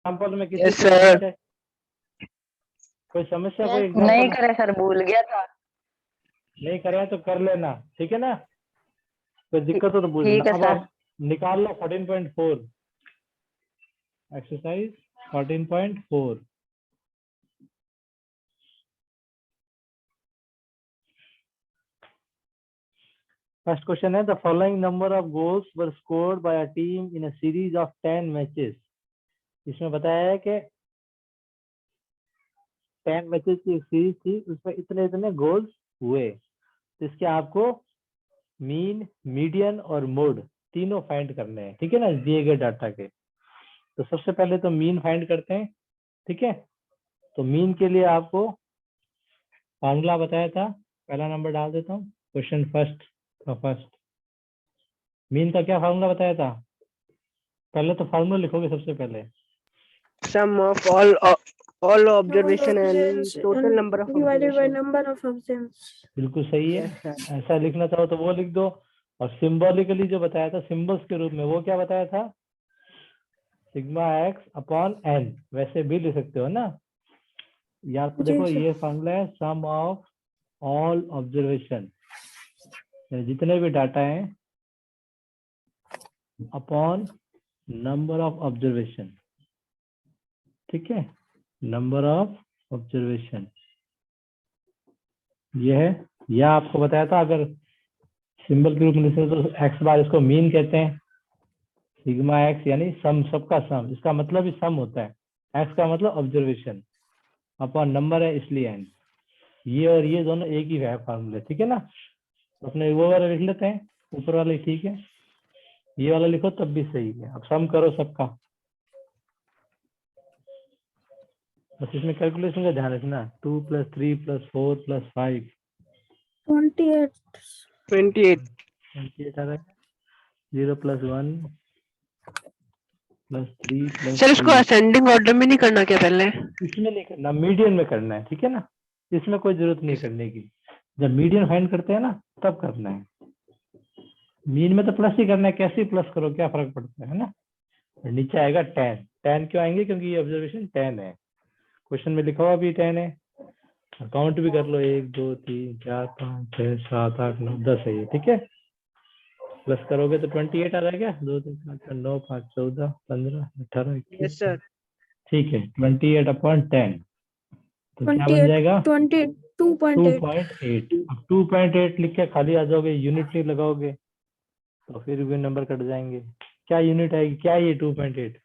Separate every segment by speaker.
Speaker 1: Example में किसी
Speaker 2: yes
Speaker 1: कोई
Speaker 2: सर।
Speaker 1: समस्या, कोई समस्या, कोई
Speaker 3: Yes,
Speaker 1: एग्जाम्पल
Speaker 4: नहीं करे सर, भूल गया था।
Speaker 1: नहीं करे तो कर लेना, ठीक है ना। कोई दिक्कत हो तो पूछ लेना।
Speaker 4: ठीक है
Speaker 1: अब
Speaker 4: सर।
Speaker 1: आप निकाल लो 14.4, एक्सरसाइज 14.4। फर्स्ट क्वेश्चन है, the following number of goals were scored by a team in a series of 10 matches. इसमें बताया है कि 10 मैचेस की एक सीरीज थी, उसमें इतने इतने गोल्स हुए। तो इसके आपको मीन, मीडियन और मोड तीनों फाइंड करने हैं, ठीक है ना, दिए गए डाटा के। तो सबसे पहले तो मीन फाइंड करते हैं, ठीक है। तो मीन के लिए आपको फॉर्मूला बताया था, पहला नंबर डाल देता हूँ। क्वेश्चन फर्स्ट मीन का क्या फॉर्मूला बताया था? पहले तो फॉर्मूला लिखोगे सबसे पहले।
Speaker 2: Sum of all observation and total number of
Speaker 3: divided by
Speaker 2: observation.
Speaker 3: number of observations.
Speaker 1: बिल्कुल सही है।
Speaker 2: Yes sir.
Speaker 1: ऐसा लिखना चाहो तो वो लिख दो। और सिंबॉलिकली जो बताया था, सिंबल्स के रूप में, वो क्या बताया था? सिग्मा एक्स अपॉन एन, वैसे भी लिख सकते हो ना। या तो
Speaker 3: जी
Speaker 1: देखो
Speaker 3: सर।
Speaker 1: ये फॉर्मूला है सम ऑफ ऑल ऑब्जर्वेशन, जितने भी डाटा हैं, अपॉन नंबर ऑफ ऑब्जर्वेशन, ठीक है, नंबर ऑफ ऑब्जर्वेशन ये है। यह आपको बताया था, अगर सिंबल के रूप में लिखते तो एक्स बार, इसको मीन कहते हैं। सिग्मा एक्स यानी सम, सबका सम, इसका मतलब ही सम होता है। एक्स का मतलब ऑब्जर्वेशन, अपॉन नंबर है इसलिए एन। ये और ये दोनों एक ही है फॉर्मूले, ठीक है ना। अपने वो वाला लिख लेते हैं, ऊपर वाला ही ठीक है, ये वाला लिखो तब भी सही है। अब सम करो सबका, बस इसमें कैलकुलेशन का ध्यान रखना। 2 + 3 + 4 + 5
Speaker 3: 28.
Speaker 2: 28।
Speaker 1: 28 आ रहा है। 0 + 1 + 3 +
Speaker 2: सर इसको
Speaker 1: 3।
Speaker 2: असेंडिंग ऑर्डर में नहीं करना क्या पहले?
Speaker 1: इसमें नहीं करना, मीडियन में करना है, ठीक है ना। इसमें कोई जरूरत नहीं करने की। जब मीडियन फाइंड करते हैं ना, तब करना है। मीन में तो प्लस ही करना है, कैसे प्लस करो, क्या फर्क पड़ता है ना। और नीचे आएगा 10। 10 क्यों आएंगे? क्योंकि ये ऑब्जर्वेशन 10 है, क्वेश्चन में लिखा हुआ भी 10 है। काउंट भी कर लो, 1 2 3 4 5 6 7 8 9 10 है ये, ठीक है। प्लस करोगे तो 28 आ जाएगा। 2 3 4 5 9 5 14 15 18 21।
Speaker 2: Yes sir.
Speaker 1: ठीक है, 28/10 तो क्या बन
Speaker 3: 28.
Speaker 1: जाएगा?
Speaker 3: 22.8.
Speaker 1: 2.8। अब 2.8 लिख के खाली आ जाओगे, यूनिट नहीं लगाओगे तो फिर भी नंबर कट जाएंगे। क्या यूनिट आएगी? क्या ये 2.8?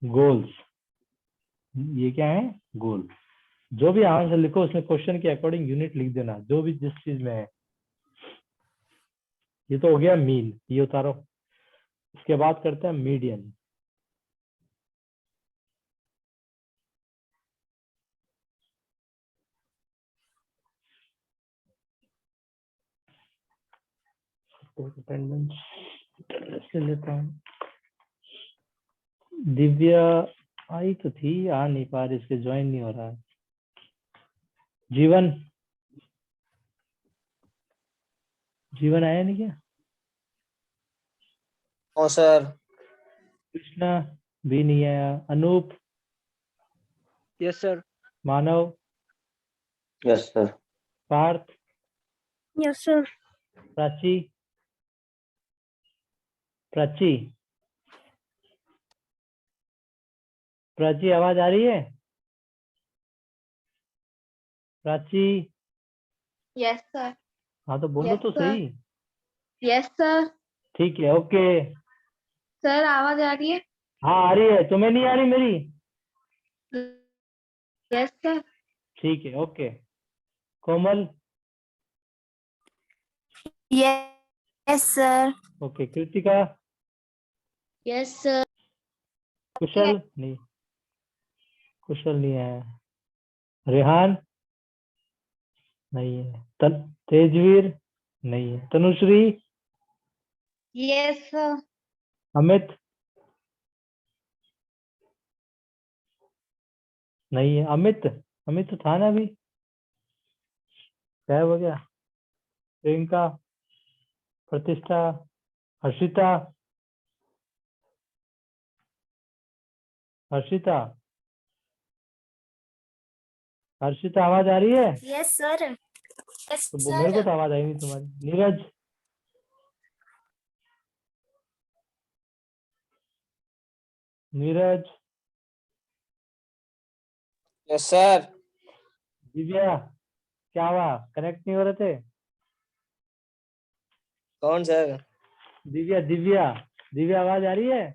Speaker 1: गोल्स। ये क्या है? गोल। जो भी आंसर लिखो उसमें क्वेश्चन के अकॉर्डिंग यूनिट लिख देना, जो भी जिस चीज में है। ये तो हो गया मीन, ये उतारो। इसके बाद करते हैं मीडियन। अटेंडेंस ले लेता हूँ। दिव्या आई तो थी, आ नहीं पा रही, इसके ज्वाइन नहीं हो रहा है। जीवन, जीवन आया नहीं क्या?
Speaker 5: ओ सर।
Speaker 1: कृष्णा भी नहीं आया। Anup,
Speaker 2: yes sir.
Speaker 1: Manav,
Speaker 5: yes sir.
Speaker 1: Parth,
Speaker 3: Yes sir.
Speaker 1: Prachi, Prachi, Prachi आवाज आ रही है? Prachi,
Speaker 6: Yes, sir.
Speaker 1: हाँ तो बोलो
Speaker 6: Yes,
Speaker 1: तो
Speaker 6: sir.
Speaker 1: सही।
Speaker 6: Yes, sir.
Speaker 1: ठीक है, ओके।
Speaker 6: सर आवाज आ रही है?
Speaker 1: हाँ आ रही है, तुम्हें नहीं आ रही मेरी?
Speaker 6: Yes, sir.
Speaker 1: ठीक है, ओके। कोमल,
Speaker 7: Yes, sir.
Speaker 1: Okay. Kritika,
Speaker 6: Yes, sir.
Speaker 1: कुशल नहीं, कुशल नहीं है। रेहान नहीं है। तेजवीर नहीं है। Tanushree,
Speaker 6: Yes, sir.
Speaker 1: अमित नहीं है। अमित, अमित तो था ना अभी, गायब हो गया। प्रियंका, प्रतिष्ठा, हर्षिता, हर्षिता, हर्षिता आवाज आ रही है?
Speaker 7: Yes sir. यस
Speaker 1: तो वो मेरे को
Speaker 7: सर।
Speaker 1: तो आवाज आई नहीं तुम्हारी। Neeraj, Neeraj,
Speaker 5: yes sir.
Speaker 1: दिव्या, क्या हुआ? कनेक्ट नहीं हो रहे थे?
Speaker 5: कौन सर?
Speaker 1: दिव्या, दिव्या, दिव्या आवाज आ रही है?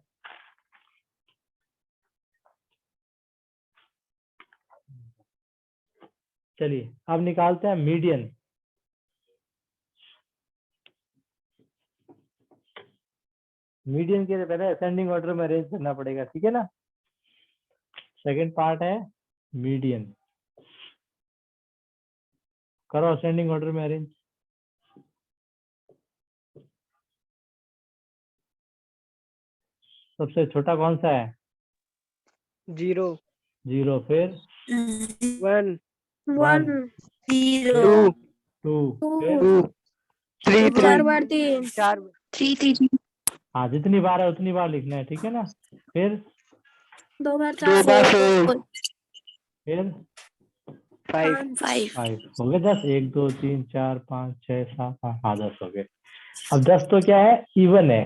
Speaker 1: चलिए अब निकालते हैं मीडियन। मीडियन के लिए पहले असेंडिंग ऑर्डर में अरेंज करना पड़ेगा, ठीक है ना। सेकंड पार्ट है मीडियन। करो असेंडिंग ऑर्डर में अरेंज। सबसे छोटा कौन सा है?
Speaker 2: 0
Speaker 1: जीरो, फिर
Speaker 2: 1
Speaker 3: वन,
Speaker 7: 0
Speaker 2: 2
Speaker 1: टू, फिर
Speaker 3: 2,
Speaker 2: 3
Speaker 3: 4
Speaker 2: 3
Speaker 3: बार 3,
Speaker 2: 4
Speaker 7: 3 3
Speaker 1: हाँ जितनी बार है उतनी बार लिखना है, ठीक है ना। फिर
Speaker 3: 2 बार
Speaker 2: 2
Speaker 3: 4,
Speaker 2: बार 4
Speaker 1: फिर
Speaker 2: 5
Speaker 7: 5
Speaker 1: फाइव हो गए 10। 1 2 3 4 5 6 7 8, हाँ 10 हो गए। अब 10 तो क्या है, इवन है।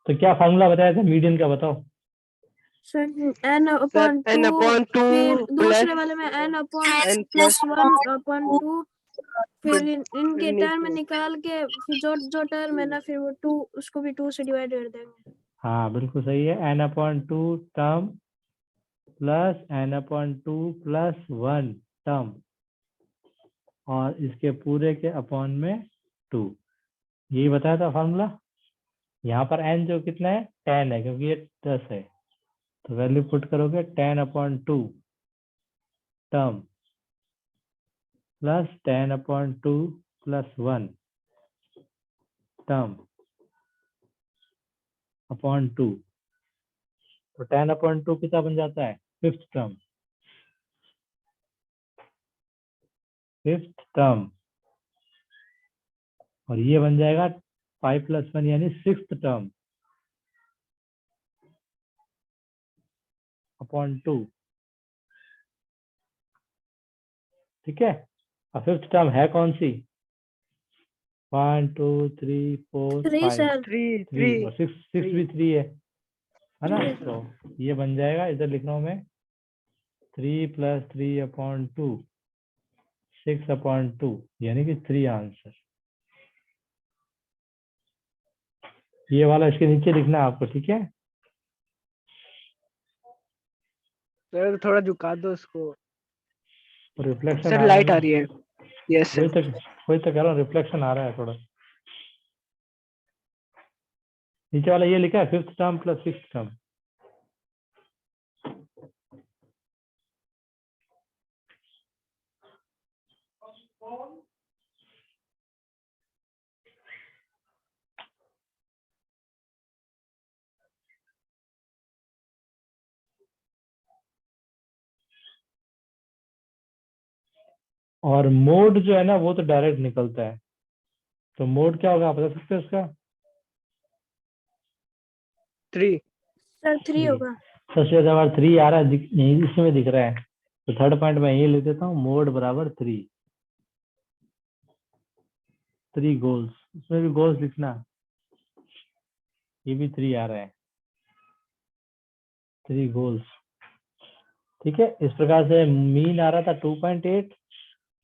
Speaker 1: तो क्या फॉर्मूला बताया था मीडियन का, बताओ।
Speaker 3: Sir n
Speaker 2: sir
Speaker 3: upon
Speaker 2: n
Speaker 3: 2,
Speaker 2: upon 2
Speaker 3: फिर
Speaker 2: प्लस
Speaker 3: दूसरे वाले में n upon
Speaker 2: n
Speaker 3: plus
Speaker 2: plus
Speaker 3: 1 upon 2, फिर
Speaker 2: फिर
Speaker 3: इनके टर्म में
Speaker 2: नीचे
Speaker 3: निकाल के फिर जो टर्म है ना फिर वो 2 उसको भी 2 से डिवाइड कर देंगे।
Speaker 1: हाँ बिल्कुल सही है। n/2 term plus n/2 plus 1 term और इसके पूरे के अपॉन में 2। यही बताया था फॉर्मूला। यहाँ पर n जो कितना है, 10 है, क्योंकि ये 10 है। तो वैल्यू पुट करोगे 10/2 term plus 10/2 plus 1 term upon 2। तो 10/2 कितना बन जाता है, फिफ्थ टर्म। फिफ्थ टर्म, और ये बन जाएगा 5 + 1 यानी सिक्स्थ टर्म अपॉन 2, ठीक है। और फिफ्थ टर्म है कौन सी? 1 2 3 4
Speaker 3: 3
Speaker 1: 5,
Speaker 3: सर,
Speaker 2: 3
Speaker 1: 3 और 6
Speaker 2: 3
Speaker 1: भी 3 है ना।
Speaker 3: 3 है
Speaker 1: तो
Speaker 3: सर।
Speaker 1: ये बन जाएगा, इधर लिख रहा हूँ मैं, 3 + 3/2 6/2 यानी कि 3 आंसर। ये वाला इसके नीचे लिखना है आपको, ठीक है।
Speaker 2: सर थोड़ा झुका दो उसको।
Speaker 1: रिफ्लेक्शन
Speaker 2: सर
Speaker 1: आ रहा है
Speaker 2: लाइट
Speaker 1: ना,
Speaker 2: आ रही है। यस
Speaker 1: वही
Speaker 2: सर।
Speaker 1: तक वही तो कह रहा हूँ, रिफ्लेक्शन आ रहा है थोड़ा। नीचे वाला ये लिखा है fifth term plus sixth term. और मोड जो है ना वो तो डायरेक्ट निकलता है। तो मोड क्या होगा, आप बता सकते हैं उसका?
Speaker 2: 3
Speaker 3: सर 3
Speaker 1: 3।
Speaker 3: होगा।
Speaker 1: सबसे ज्यादा बार 3 आ रहा है, यहीं इसमें दिख रहा है। तो थर्ड पॉइंट में यही लिख देता हूँ, मोड बराबर 3। 3 गोल्स, उसमें भी गोल्स लिखना। ये भी 3 आ रहा है, 3 गोल्स, ठीक है। इस प्रकार से मीन आ रहा था 2.8,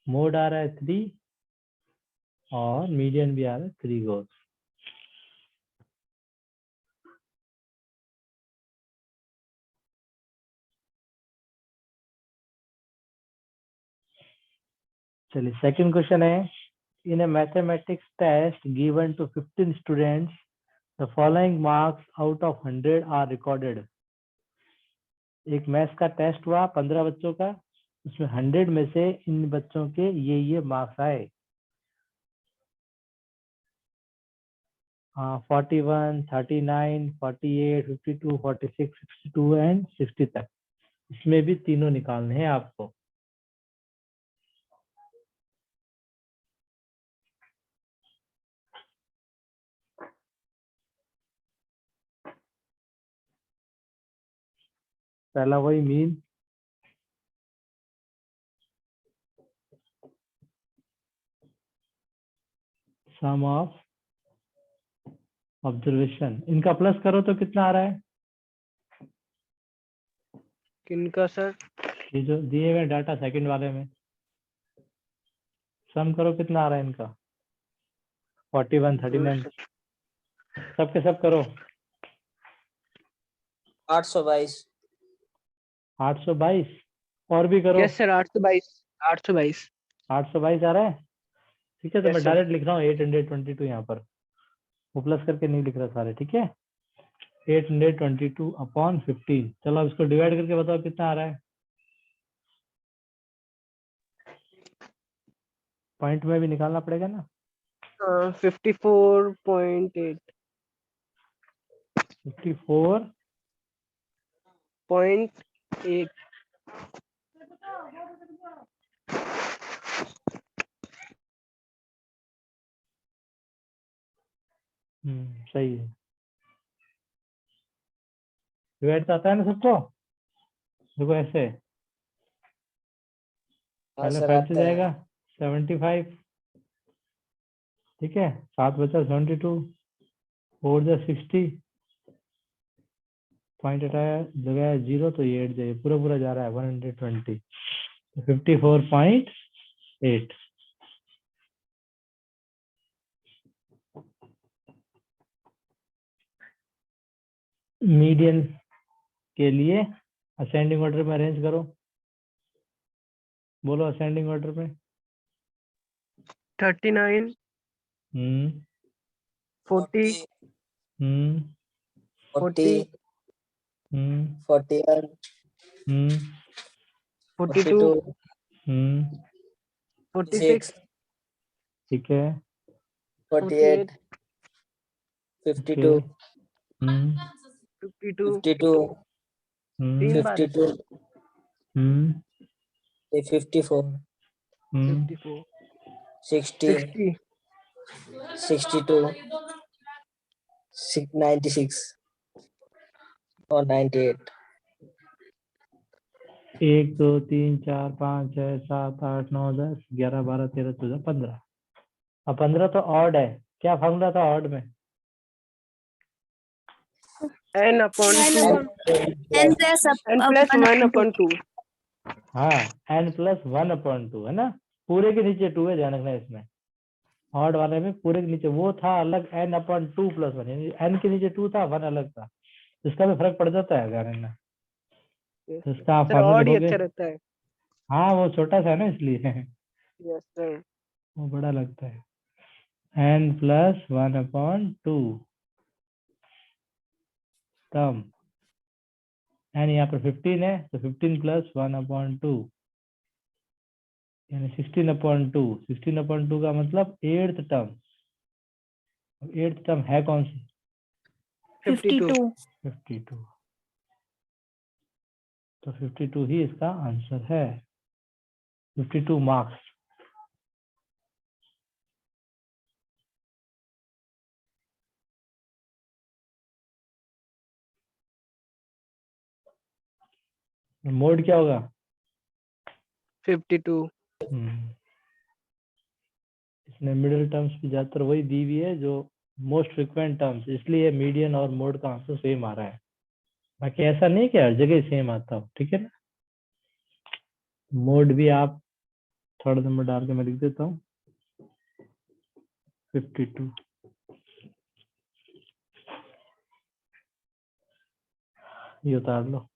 Speaker 1: मोड आ रहा है 3 और मीडियन भी आ रहा है 3 गोल्स। चलिए सेकंड क्वेश्चन है, in a mathematics test given to 15 students the following marks out of 100 are recorded. एक मैथ्स का टेस्ट हुआ 15 बच्चों का, उसमें 100 में से इन बच्चों के ये मार्क्स आए। 41, 39, 48, 52, 46, 62 एंड 60 तक। इसमें भी तीनों निकालने हैं आपको। पहला वही मीन, सम ऑफ ऑब्जर्वेशन, इनका प्लस करो तो कितना आ रहा है?
Speaker 2: किनका सर?
Speaker 1: ये जो दिए हुए डाटा सेकंड वाले में सम करो, कितना आ रहा है इनका? 41, 39, सबके सब करो।
Speaker 5: 822।
Speaker 1: 822 और भी करो।
Speaker 2: Yes sir, 822 822।
Speaker 1: 822 आ रहा है, ठीक है। तो
Speaker 2: Yes,
Speaker 1: मैं
Speaker 2: sir.
Speaker 1: डायरेक्ट लिख रहा हूँ 822 यहाँ पर, वो प्लस करके नहीं लिख रहा सारे, ठीक है। 822 अपॉन 15, चलो अब इसको डिवाइड करके बताओ कितना आ रहा है। पॉइंट में भी निकालना पड़ेगा ना।
Speaker 2: 54.8
Speaker 1: 54
Speaker 2: .8
Speaker 1: सही है। डिवाइड तो आता है ना सबको, देखो ऐसे
Speaker 5: हाँ
Speaker 1: पहले
Speaker 5: सर
Speaker 1: 5 से
Speaker 5: आता है।
Speaker 1: जाएगा 75, ठीक है। 7 बचा 72, 4 जा 60, पॉइंट हटाया लगाया 0, तो ये 8 जाए, पूरा पूरा जा रहा है 120, 54.8। मीडियन के लिए असेंडिंग ऑर्डर में अरेंज करो, बोलो असेंडिंग ऑर्डर में।
Speaker 2: 39
Speaker 1: हम्म
Speaker 2: 40
Speaker 1: हम्म
Speaker 5: 40, 41,
Speaker 1: हम्म
Speaker 2: 42
Speaker 1: हम्म
Speaker 2: 46
Speaker 1: ठीक है
Speaker 5: 48,
Speaker 2: 48
Speaker 5: 52,
Speaker 1: हम्म
Speaker 2: 52
Speaker 5: 52,
Speaker 1: हम्म
Speaker 5: 52,
Speaker 1: हम्म
Speaker 5: 54,
Speaker 1: हम्म
Speaker 2: 54
Speaker 5: 60,
Speaker 2: 60
Speaker 5: 62, 96 और 98।
Speaker 1: 1 2 3 4 5 6 7 8 9 10 11 12 13 14 15। अब 15 तो ऑड है, क्या फॉर्मूला था ऑड में?
Speaker 2: n upon
Speaker 3: N
Speaker 2: 2
Speaker 3: upon
Speaker 7: n plus
Speaker 2: n plus 1 upon 2
Speaker 1: हाँ n+1/2 है ना, पूरे के नीचे 2 है, ध्यान रखना इसमें। ऑड वाले में पूरे के नीचे वो था अलग n/2 + 1, यानी n के नीचे 2 था, 1 अलग था, इसका भी फर्क पड़ जाता है ध्यान रखना।
Speaker 2: Yes,
Speaker 1: तो
Speaker 2: sir.
Speaker 1: इसका आप
Speaker 2: सर
Speaker 1: फॉर्मूला
Speaker 2: और ही
Speaker 1: लिखोगे,
Speaker 2: अच्छा रहता है।
Speaker 1: हाँ वो छोटा सा है ना इसलिए
Speaker 2: यस सर।
Speaker 1: वो बड़ा लगता है। n+1/2 तब n यहाँ पर 15 है, तो 15 + 1/2 यानी 16/2। 16/2 का मतलब 8th टर्म। 8th टर्म है कौन सी?
Speaker 2: 52
Speaker 1: 52। तो 52 ही इसका आंसर है, 52 मार्क्स। मोड क्या होगा?
Speaker 2: 52
Speaker 1: इसमें मिडिल टर्म्स भी ज्यादातर वही दी हुई है जो मोस्ट फ्रिक्वेंट टर्म्स, इसलिए मीडियन और मोड का आंसर सेम आ रहा है। बाकी ऐसा नहीं कि हर जगह सेम आता हो, ठीक है ना। मोड भी आप थर्ड नंबर डाल के मैं लिख देता हूँ 52। ये उतार लो।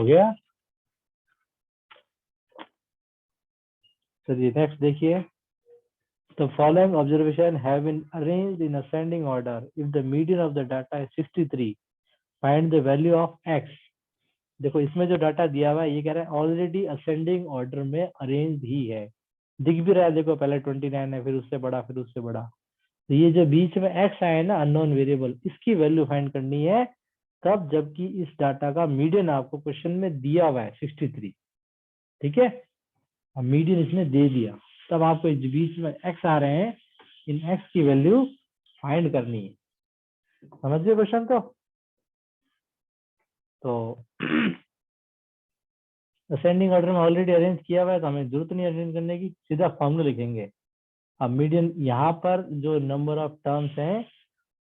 Speaker 1: हो गया। चलिए नेक्स्ट देखिए। The following observation have been arranged in ascending order. If the median of the data is 63, find the value of x. देखो इसमें जो डाटा दिया हुआ है ये कह रहा है ऑलरेडी असेंडिंग ऑर्डर में अरेंज ही है, दिख भी रहा है। देखो पहले 29 है, फिर उससे बड़ा, फिर उससे बड़ा। तो ये जो बीच में x आया है ना अननोन वेरिएबल, इसकी वैल्यू फाइंड करनी है तब जबकि इस डाटा का मीडियन आपको क्वेश्चन में दिया हुआ है 63। ठीक है, अब मीडियन इसने दे दिया, तब आपको इस बीच में x आ रहे हैं, इन x की वैल्यू फाइंड करनी है। समझ गए क्वेश्चन को? तो असेंडिंग ऑर्डर में ऑलरेडी अरेंज किया हुआ है तो हमें जरूरत नहीं अरेंज करने की, सीधा फॉर्मूला लिखेंगे। अब मीडियन यहाँ पर जो नंबर ऑफ टर्म्स हैं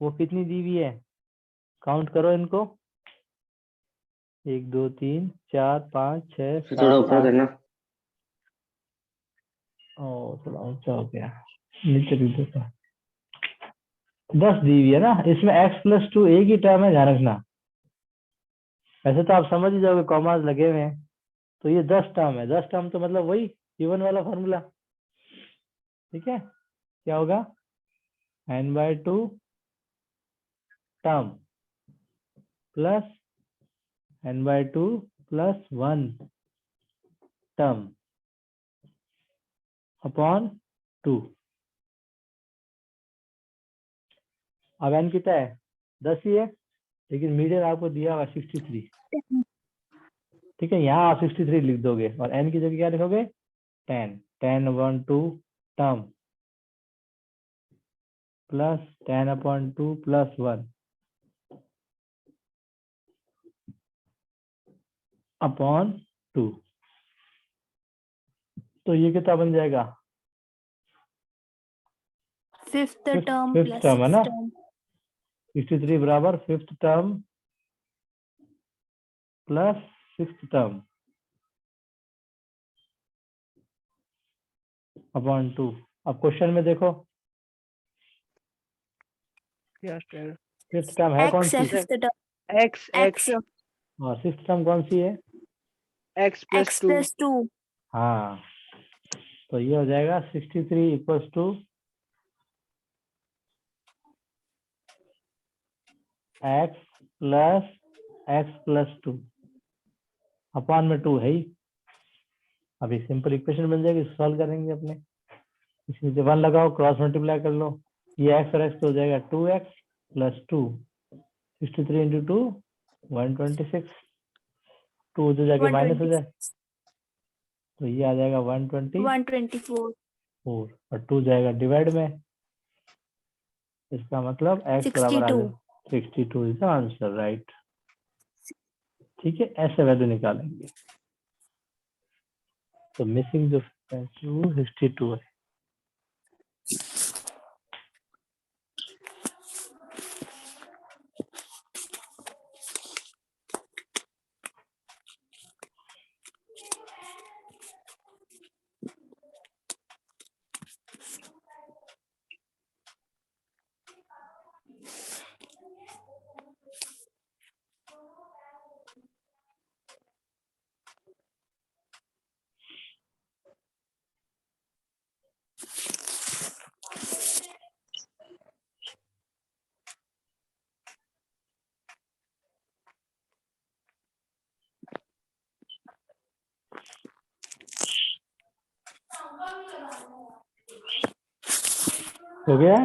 Speaker 1: वो कितनी दी हुई है, काउंट करो इनको, 1 2 3 4 5 6 7 8। ओ थोड़ा ऊंचा हो गया, नीचे भी देखो 10 दी हुई है ना। इसमें x+2 एक ही टर्म है, ध्यान रखना। वैसे तो आप समझ ही जाओगे, कॉमास लगे हुए हैं, तो ये 10 टर्म है। 10 टर्म तो मतलब वही गिवन वाला फॉर्मूला। ठीक है, क्या होगा, n/2 term plus n/2 plus 1 term upon 2। अब n कितना है, 10 ही है, लेकिन मीडियन आपको दिया हुआ 63। ठीक है, यहाँ आप 63 लिख दोगे और n की जगह क्या लिखोगे, 10 10/2 टर्म प्लस 10/2 प्लस 1 अपॉन 2। तो ये कितना बन जाएगा,
Speaker 7: fifth term
Speaker 1: fifth
Speaker 7: plus
Speaker 1: term है ना,
Speaker 7: टर्म
Speaker 1: 63 बराबर fifth term plus sixth term upon 2। अब क्वेश्चन में देखो
Speaker 2: Yes, sir.
Speaker 1: फिफ्थ टर्म है कौन
Speaker 7: एक्स है
Speaker 1: सी,
Speaker 7: फिफ्थ टर्म
Speaker 2: X
Speaker 7: एक्स
Speaker 1: और सिक्स्थ टर्म कौन सी है,
Speaker 2: X plus
Speaker 7: एक्स
Speaker 2: 2.
Speaker 7: प्लस 2
Speaker 1: हाँ। तो ये हो जाएगा 63 equals to x plus 2 upon में 2 है ही। अभी सिंपल इक्वेशन बन जाएगी, सॉल्व करेंगे अपने। इसमें जब 1 लगाओ, क्रॉस मल्टीप्लाई कर लो, ये x और x तो हो जाएगा 2x प्लस 2, 63 इंटू 2 126, 2 जो जाके माइनस हो जाए, तो ये आ जाएगा 124 और 2 जाएगा डिवाइड में। इसका मतलब x बराबर आ जाएगा 62 इज द आंसर, राइट। ठीक है, ऐसे वैल्यू निकालेंगे। तो मिसिंग जो 62 है। हो गया,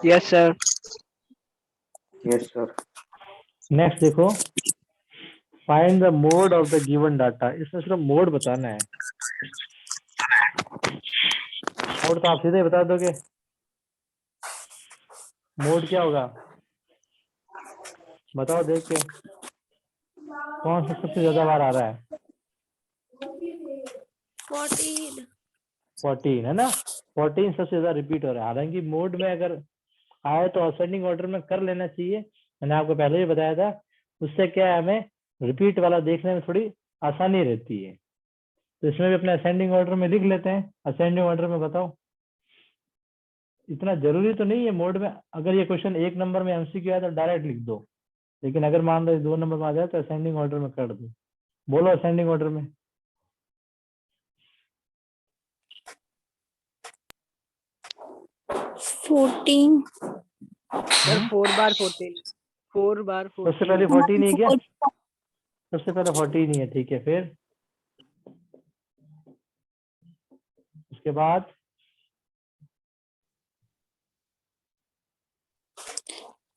Speaker 2: Yes, sir.
Speaker 1: नेक्स्ट देखो, find the mode of the given data. इसमें सिर्फ मोड बताना है, मोड तो आप सीधे बता दोगे। मोड क्या होगा बताओ, देख के कौन सा सबसे ज्यादा बार आ रहा है, 14 है ना, 14 सबसे ज्यादा रिपीट हो रहा है। हालांकि मोड में अगर आए तो असेंडिंग ऑर्डर में कर लेना चाहिए, मैंने आपको पहले ही बताया था। उससे क्या है, हमें रिपीट वाला देखने में थोड़ी आसानी रहती है। तो इसमें भी अपने असेंडिंग ऑर्डर में लिख लेते हैं। असेंडिंग ऑर्डर में बताओ, इतना जरूरी तो नहीं है मोड में। अगर ये क्वेश्चन 1 नंबर में एमसीक्यू आया तो डायरेक्ट लिख दो, लेकिन अगर मान लो 2 नंबर में आ जाए तो असेंडिंग ऑर्डर में कर दो। बोलो असेंडिंग ऑर्डर में।
Speaker 7: 14
Speaker 2: सर 4 बार 14, 4 बार
Speaker 1: सबसे
Speaker 2: 14।
Speaker 1: पहले 14 ही है क्या? सबसे पहले 14 ही है, ठीक है। फिर उसके बाद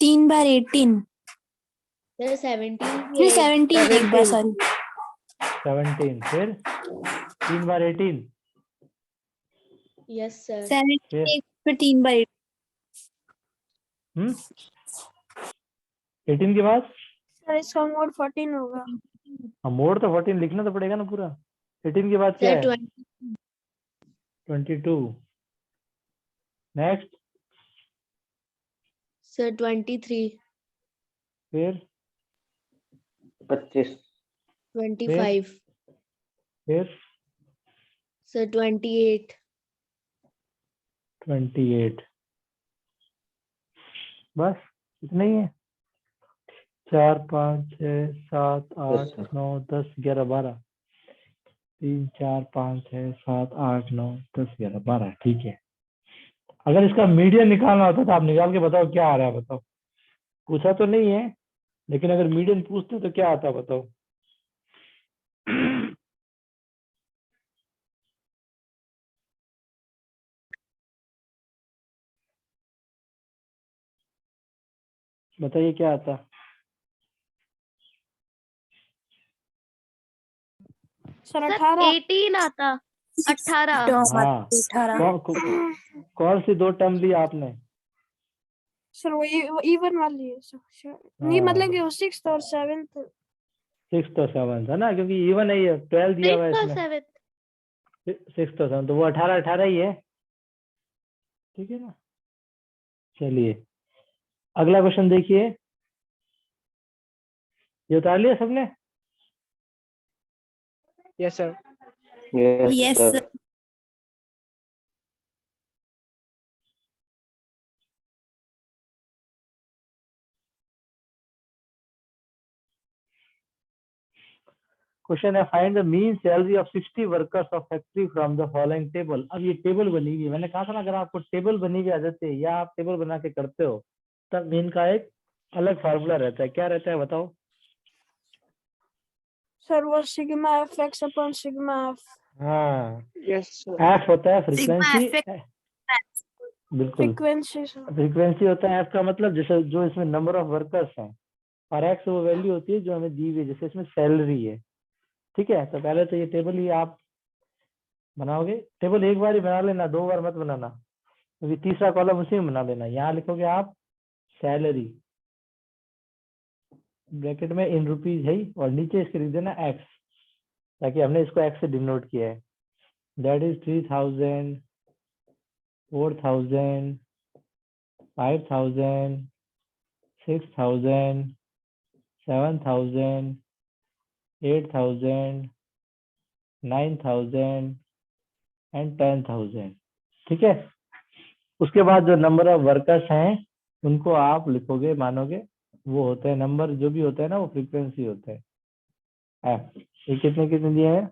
Speaker 7: 3 बार 18
Speaker 6: सर 17
Speaker 7: नहीं 17 एक बार
Speaker 2: 17।
Speaker 7: सॉरी
Speaker 1: 17, फिर 3 बार 18,
Speaker 6: यस सर।
Speaker 7: 17
Speaker 1: फिर
Speaker 7: एक फिर 3 बार
Speaker 1: 18 के बाद
Speaker 3: सर इसका मोड 14 होगा।
Speaker 1: मोड तो 14 लिखना तो पड़ेगा ना पूरा। 18 के बाद क्या
Speaker 6: सर
Speaker 1: है? 22। नेक्स्ट
Speaker 6: सर 23,
Speaker 1: फिर
Speaker 5: 25,
Speaker 6: 25,
Speaker 1: फिर
Speaker 6: सर 28,
Speaker 1: 28। बस इतना ही है। 4 5 6 7 8 9 10 11 12, 3 4 5 6 7 8 9 10 11 12, ठीक है। अगर इसका मीडियन निकालना होता तो आप निकाल के बताओ क्या आ रहा है, बताओ। पूछा तो नहीं है, लेकिन अगर मीडियन पूछते तो क्या आता बताओ। बताइए क्या आता।
Speaker 3: Sir
Speaker 6: sir
Speaker 3: 18।
Speaker 6: 18 आता, 18।
Speaker 7: टर्म
Speaker 1: हाँ,
Speaker 7: 18
Speaker 1: कौन सी 2 टर्म ली आपने?
Speaker 3: सर वो इवन वाली है सर। नहीं
Speaker 1: हाँ,
Speaker 3: मतलब कि वो 6th और 7th।
Speaker 1: 6th और 7th है ना, क्योंकि इवन है ये, 12 दिया हुआ है
Speaker 6: 6th और
Speaker 1: इसमें।
Speaker 6: 7th।
Speaker 1: 6th और 7th तो वो 18 18 ही है, ठीक है ना। चलिए अगला क्वेश्चन देखिए। ये उतार लिया सबने?
Speaker 2: Yes sir.
Speaker 7: Yes sir
Speaker 1: question है find the mean salary of 60 workers of factory from the following table. अब ये टेबल बनी हुई है, मैंने कहा था ना अगर आपको टेबल बनी हुई आ जाती है या आप टेबल बना के करते हो तब मीन का एक अलग फार्मूला रहता है। क्या रहता है बताओ?
Speaker 3: सर वो sigma F x upon sigma F.
Speaker 1: हाँ,
Speaker 2: यस सर।
Speaker 1: एफ होता है
Speaker 7: सिग्मा
Speaker 1: फ्रीक्वेंसी।
Speaker 7: एफ
Speaker 1: बिल्कुल,
Speaker 3: फ्रीक्वेंसी सर।
Speaker 1: फ्रीक्वेंसी होता है एफ का मतलब जैसे जो इसमें नंबर ऑफ वर्कर्स हैं, और एक्स वो वैल्यू होती है जो हमें दी हुई है, जैसे इसमें सैलरी है, ठीक है। तो पहले तो ये टेबल ही आप बनाओगे। टेबल एक बार ही बना लेना, 2 बार मत बनाना, क्योंकि तीसरा कॉलम उसी में बना लेना। यहाँ लिखोगे आप सैलरी, ब्रैकेट में इन रुपीज है ही, और नीचे इसके लिख देना एक्स, ताकि हमने इसको एक्स से डिनोट किया है। दैट इज 3000, 4000, 5000, 6000, 7000, 8000, 9000 एंड 10,000, ठीक है। उसके बाद जो नंबर ऑफ वर्कर्स हैं उनको आप लिखोगे, मानोगे वो होते हैं नंबर, जो भी होता है ना वो फ्रीक्वेंसी होता है एफ। ये कितने कितने दिए हैं?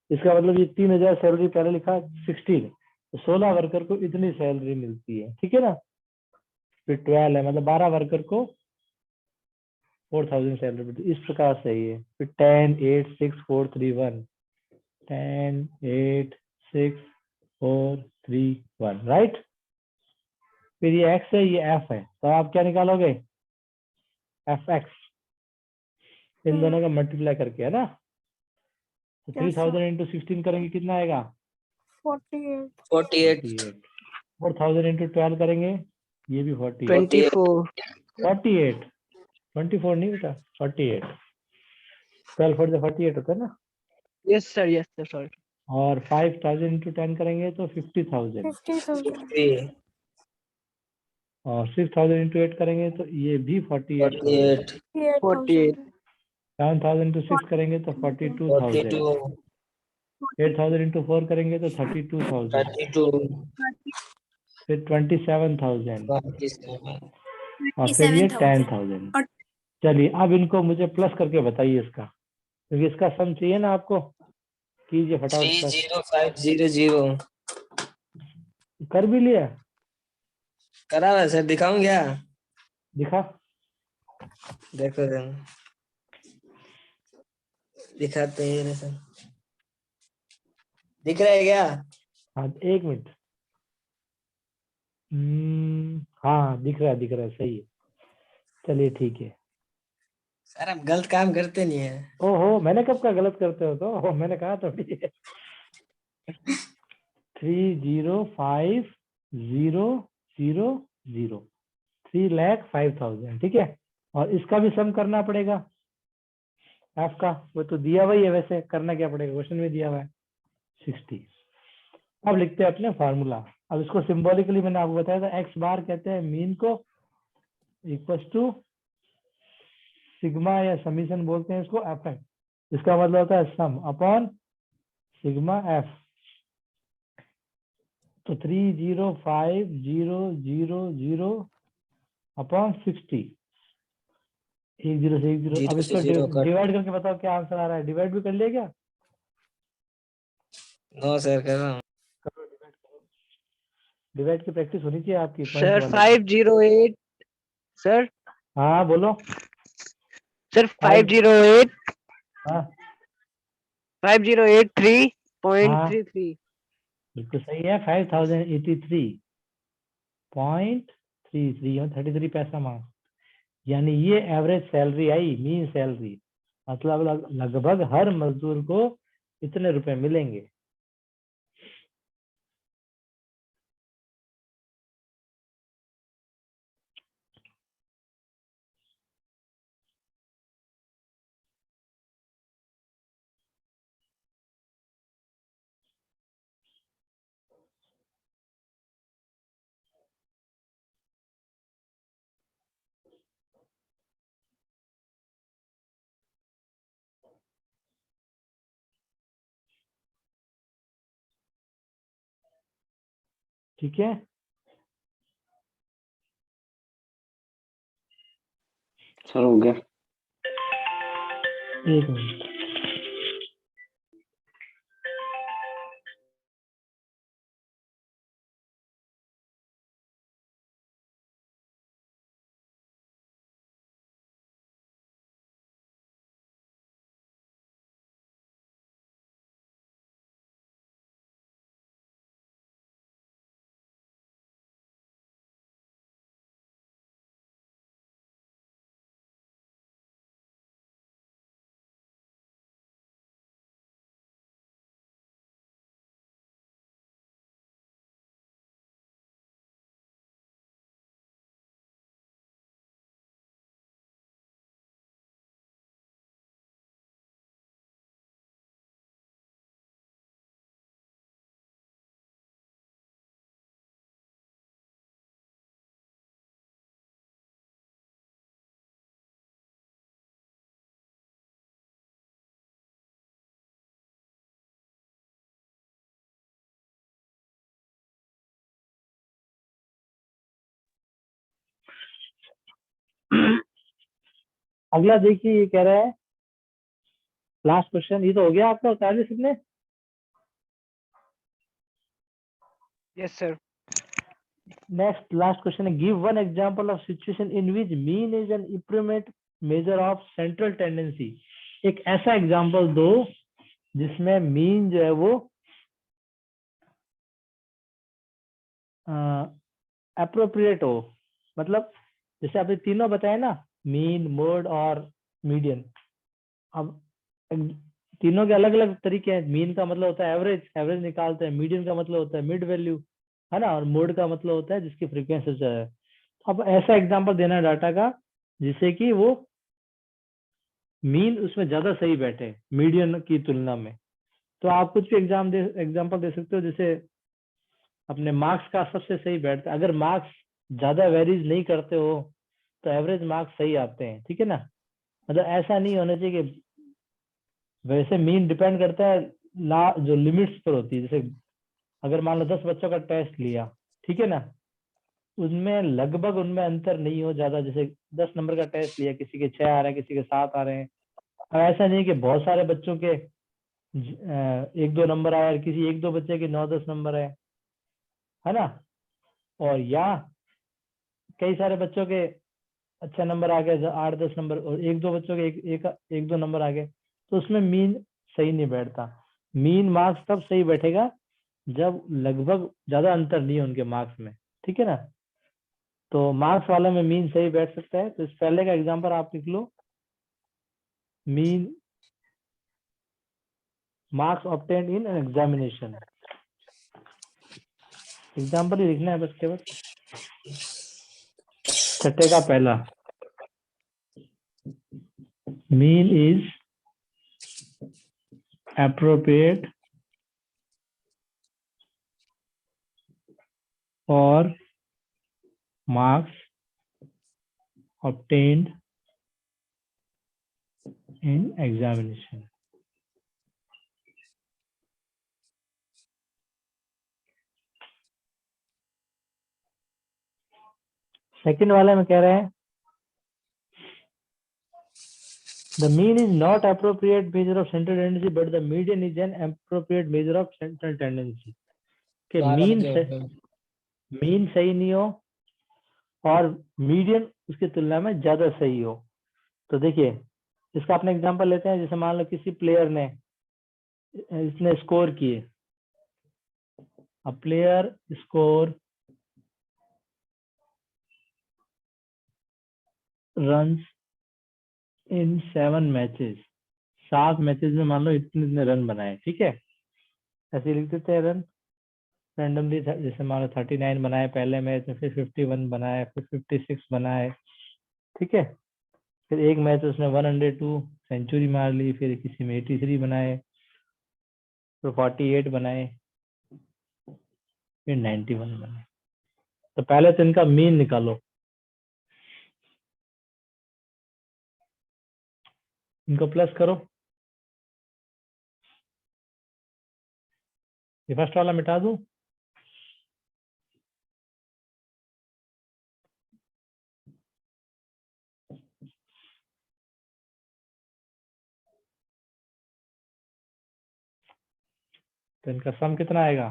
Speaker 1: इसका मतलब ये 3000 सैलरी पहले लिखा 16, तो 16 वर्कर को इतनी सैलरी मिलती है, ठीक है ना। फिर 12 है, मतलब 12 वर्कर को 4000 सैलरी मिलती है। इस प्रकार से ये फिर 10 8 6 4 3 1, 10 8 6 4 3 1, राइट। फिर ये एक्स है, ये एफ है, तो आप क्या निकालोगे? एफ एक्स, इन दोनों का मल्टीप्लाई करके, है ना। तो 3000 इंटू 16 करेंगे कितना आएगा?
Speaker 3: 48।
Speaker 5: 48,
Speaker 1: 4000 इंटू 12 करेंगे, ये भी 48।
Speaker 2: 24।
Speaker 1: 48, 24 नहीं बेटा, 48। 12 4 48 होता है ना।
Speaker 2: Yes sir sorry.
Speaker 1: और 5000 इंटू 10 करेंगे तो 50,000,
Speaker 3: 50,000।
Speaker 5: 3,
Speaker 1: और 6000 इंटू 8 करेंगे तो ये भी 48,000।
Speaker 5: 48,
Speaker 2: 48।
Speaker 1: 7000 इंटू 6 करेंगे तो 42,000।
Speaker 5: 42,
Speaker 1: 8000 इंटू 4 करेंगे तो 32,000।
Speaker 5: 32,
Speaker 1: फिर 27,000, और फिर ये
Speaker 7: 27,000
Speaker 1: 10,000।
Speaker 7: और
Speaker 1: चलिए अब इनको मुझे प्लस करके बताइए इसका, क्योंकि इसका सम चाहिए ना आपको। कीजिए फटाफट प्लस।
Speaker 5: 30500
Speaker 1: कर भी लिया?
Speaker 5: करा हुआ है सर, दिखाऊं क्या?
Speaker 1: दिखा।
Speaker 5: देखो सर, दिखाते हैं ना सर, दिख रहा है क्या?
Speaker 1: हाँ 1 मिनट। हाँ दिख रहा है सही है। चलिए ठीक है।
Speaker 5: सर हम गलत काम करते नहीं है।
Speaker 1: ओहो, मैंने कब का गलत करते हो तो मैंने कहा थोड़ी है। 305,000 3,05,000 ठीक है। और इसका भी सम करना पड़ेगा एफ का, वो तो दिया हुआ ही है, वैसे करना क्या पड़ेगा, क्वेश्चन में दिया हुआ है 60। अब लिखते हैं अपने फार्मूला। अब इसको सिंबॉलिकली मैंने आपको बताया था, एक्स बार कहते हैं मीन को, इक्वल्स टू सिग्मा या समीशन बोलते हैं इसको, एफ एक्स, इसका मतलब होता है सम अपॉन सिग्मा एफ। तो 305,000 अपॉन 60, 10 से 10। अब
Speaker 5: 0
Speaker 1: इसको
Speaker 5: से 0 कट।
Speaker 1: डिवाइड करके बताओ क्या आंसर आ रहा है। डिवाइड भी कर लिया क्या?
Speaker 5: नो सर, कर रहा हूँ।
Speaker 1: करो डिवाइड करो। डिवाइड की प्रैक्टिस होनी चाहिए आपकी पॉइंट
Speaker 2: सर
Speaker 1: वाले।
Speaker 2: 508 सर
Speaker 1: हाँ बोलो।
Speaker 2: सर
Speaker 1: 5
Speaker 2: 508
Speaker 1: हाँ
Speaker 2: 5083.33
Speaker 1: बिल्कुल सही है। 5,083.33 और 33 पैसा मांग, यानी ये एवरेज सैलरी आई, मीन सैलरी, मतलब लगभग हर मजदूर को इतने रुपए मिलेंगे। ठीक है।
Speaker 4: सर हो गया।
Speaker 1: 1 मिनट। अगला देखिए, ये कह रहा है लास्ट क्वेश्चन, ये तो हो गया आपका 40 कितने।
Speaker 2: Yes sir
Speaker 1: next last question है, give one example of situation in which mean is an improvement measure of central tendency. एक ऐसा एग्जांपल दो जिसमें मीन जो है वो अप्रोप्रिएट हो, मतलब जैसे आपने तीनों बताए ना, मीन, मोड और मीडियन। अब तीनों के अलग अलग तरीके हैं। मीन का मतलब होता है एवरेज, एवरेज निकालते हैं। मीडियन का मतलब होता है मिड वैल्यू, है ना। और मोड का मतलब होता है जिसकी फ्रीक्वेंसी जो है। अब ऐसा एग्जांपल देना है डाटा का जिससे कि वो मीन उसमें ज्यादा सही बैठे मीडियन की तुलना में। तो आप कुछ भी एग्जांपल दे सकते हो, जैसे अपने मार्क्स का सबसे सही बैठता है। अगर मार्क्स ज्यादा वेरीज नहीं करते हो तो एवरेज मार्क्स सही आते हैं, ठीक है ना। मतलब ऐसा नहीं होना चाहिए कि, वैसे मीन डिपेंड करता है जो लिमिट्स पर होती है। जैसे अगर मान लो 10 बच्चों का टेस्ट लिया, ठीक है ना, उनमें लगभग उनमें अंतर नहीं हो ज्यादा। जैसे 10 नंबर का टेस्ट लिया, किसी के 6 आ रहे हैं, किसी के 7 आ रहे हैं। अब ऐसा नहीं कि बहुत सारे बच्चों के 1-2 नंबर आए और किसी 1-2 बच्चे के 9-10 नंबर है ना। और या कई सारे बच्चों के अच्छा नंबर आ गए 8-10 नंबर, और 1-2 बच्चों के 1-2 नंबर आ गए, तो उसमें मीन सही नहीं बैठता। मीन मार्क्स तब सही बैठेगा जब लगभग ज्यादा अंतर नहीं है उनके मार्क्स में, ठीक है ना। तो मार्क्स वाले में मीन सही बैठ सकता है। तो इस पहले का एग्जांपल आप लिख लो, mean marks obtained in an examination. Example ही लिखना है बस केवल। छठे का पहला, mean is appropriate for marks obtained in examination. Second वाले में कह रहे हैं the mean is not appropriate measure of central tendency but the median is an appropriate measure of central tendency। कि मीन सही नहीं हो और मीडियन उसकी तुलना में ज्यादा सही हो। तो देखिए इसका अपना एग्जांपल लेते हैं। जैसे मान लो किसी प्लेयर ने इसने स्कोर किए, a player score runs in 7 matches, 7 matches में मान लो इतने इतने रन बनाए, ठीक है। ऐसे लिख देते हैं रन रैंडमली। जैसे मान लो 39 बनाए पहले मैच में, फिर 51 बनाए, फिर 56 बनाए, ठीक है। फिर एक मैच उसने 102 सेंचुरी मार ली, फिर किसी में 83 बनाए, फिर 48 बनाए, फिर 91 बनाए। तो पहले तो इनका मीन निकालो, इनको प्लस करो। ये फर्स्ट वाला मिटा दूं, तो इनका सम कितना आएगा?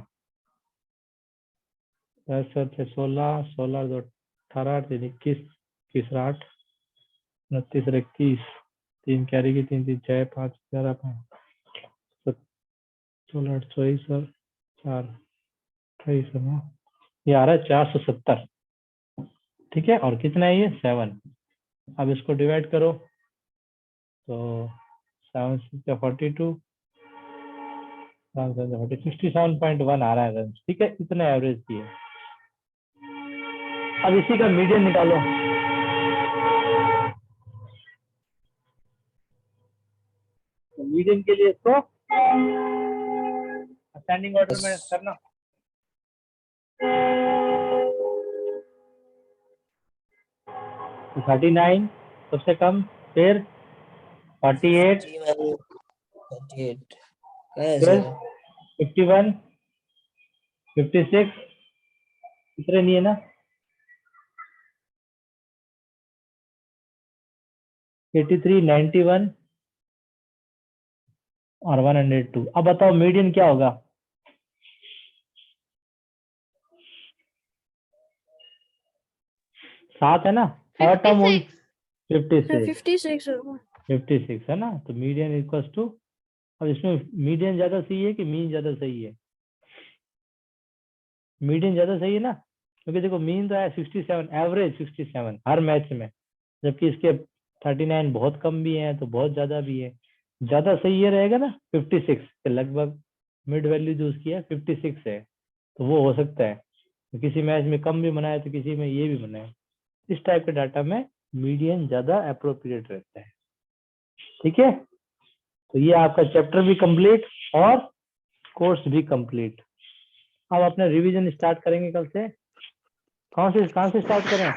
Speaker 1: 10 और 6 16, 16 2 18, 3 21, 21 8, 29 और 21, 3 कैरी की 3 3 6 5 11 5 16 8 24 और 4 28 और 9, ये आ रहा है 470, ठीक है। और कितना है ये? 7। अब इसको डिवाइड करो तो 7 से 42, 67.1 आ रहा है रन, ठीक है। इतना एवरेज की है। अब इसी का मीडियन निकालो। तो मीडियन के लिए इसको असेंडिंग ऑर्डर में करना। तो 39 सबसे कम, फिर 48,
Speaker 5: 48 है
Speaker 1: फिर
Speaker 5: सर।
Speaker 1: 51, 56, इतने नहीं है ना, 83, 91 और 102। अब बताओ मीडियन क्या होगा? सात है ना, और टर्म होगी 56
Speaker 3: होगा।
Speaker 1: 56 है ना। तो मीडियन इक्वल्स टू, अब इसमें मीडियन ज्यादा सही है कि मीन ज्यादा सही है? मीडियन ज्यादा सही है ना, क्योंकि देखो मीन तो है 67, एवरेज 67 हर मैच में, जबकि इसके 39 बहुत कम भी है तो बहुत ज्यादा भी है। ज्यादा सही ये रहेगा ना 56 के लगभग, मिड वैल्यू जो उसकी है 56 है, तो वो हो सकता है तो किसी मैच में कम भी बनाए तो किसी में ये भी बनाए। इस टाइप के डाटा में मीडियन ज्यादा अप्रोप्रिएट रहता है, ठीक है। तो ये आपका चैप्टर भी कंप्लीट और कोर्स भी कंप्लीट। अब अपने रिवीजन स्टार्ट करेंगे कल से। कहाँ से स्टार्ट करें?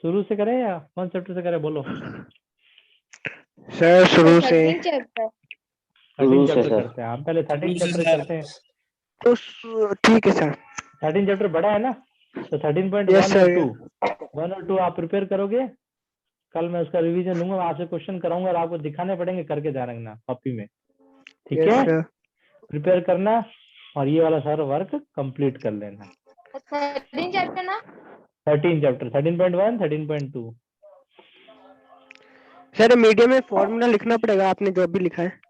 Speaker 1: शुरू से करें या कौन चैप्टर से करें, बोलो।
Speaker 2: सर शुरू से।
Speaker 6: 13 चैप्टर।
Speaker 1: 13
Speaker 4: से
Speaker 1: चैप्टर
Speaker 4: सर।
Speaker 1: करते हैं हम, पहले 13
Speaker 5: शुरू से
Speaker 1: चैप्टर
Speaker 5: सर।
Speaker 1: करते हैं।
Speaker 2: तो ठीक है सर।
Speaker 1: 13 चैप्टर बड़ा है ना, तो 13.1
Speaker 2: Yes,
Speaker 1: और
Speaker 2: sir.
Speaker 1: 2 1 और 2 आप प्रिपेयर करोगे। कल मैं उसका रिवीजन लूंगा, आपसे क्वेश्चन कराऊंगा और आपको दिखाने पड़ेंगे, करके जा रखना कॉपी में, ठीक
Speaker 2: Yes,
Speaker 1: है।
Speaker 2: sir.
Speaker 1: प्रिपेयर करना और ये वाला सारा वर्क कंप्लीट कर लेना।
Speaker 6: 13 चैप्टर ना
Speaker 1: 13 चैप्टर 13.1 13.2।
Speaker 2: सर मीडियम में फॉर्मूला लिखना पड़ेगा, आपने जो भी लिखा है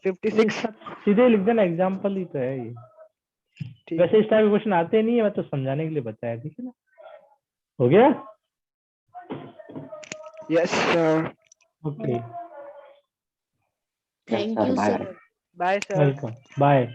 Speaker 2: 56।
Speaker 1: सीधे लिख देना, एग्जाम्पल ही तो है ये।
Speaker 2: ठीक
Speaker 1: वैसे इस टाइप के क्वेश्चन आते नहीं है, मैं तो समझाने के लिए बताया, ठीक है ना। हो गया,
Speaker 2: yes sir.
Speaker 1: Okay,
Speaker 6: thank
Speaker 4: sir,
Speaker 6: यू
Speaker 4: bye.
Speaker 6: Sir
Speaker 2: bye sir.
Speaker 1: Welcome, bye.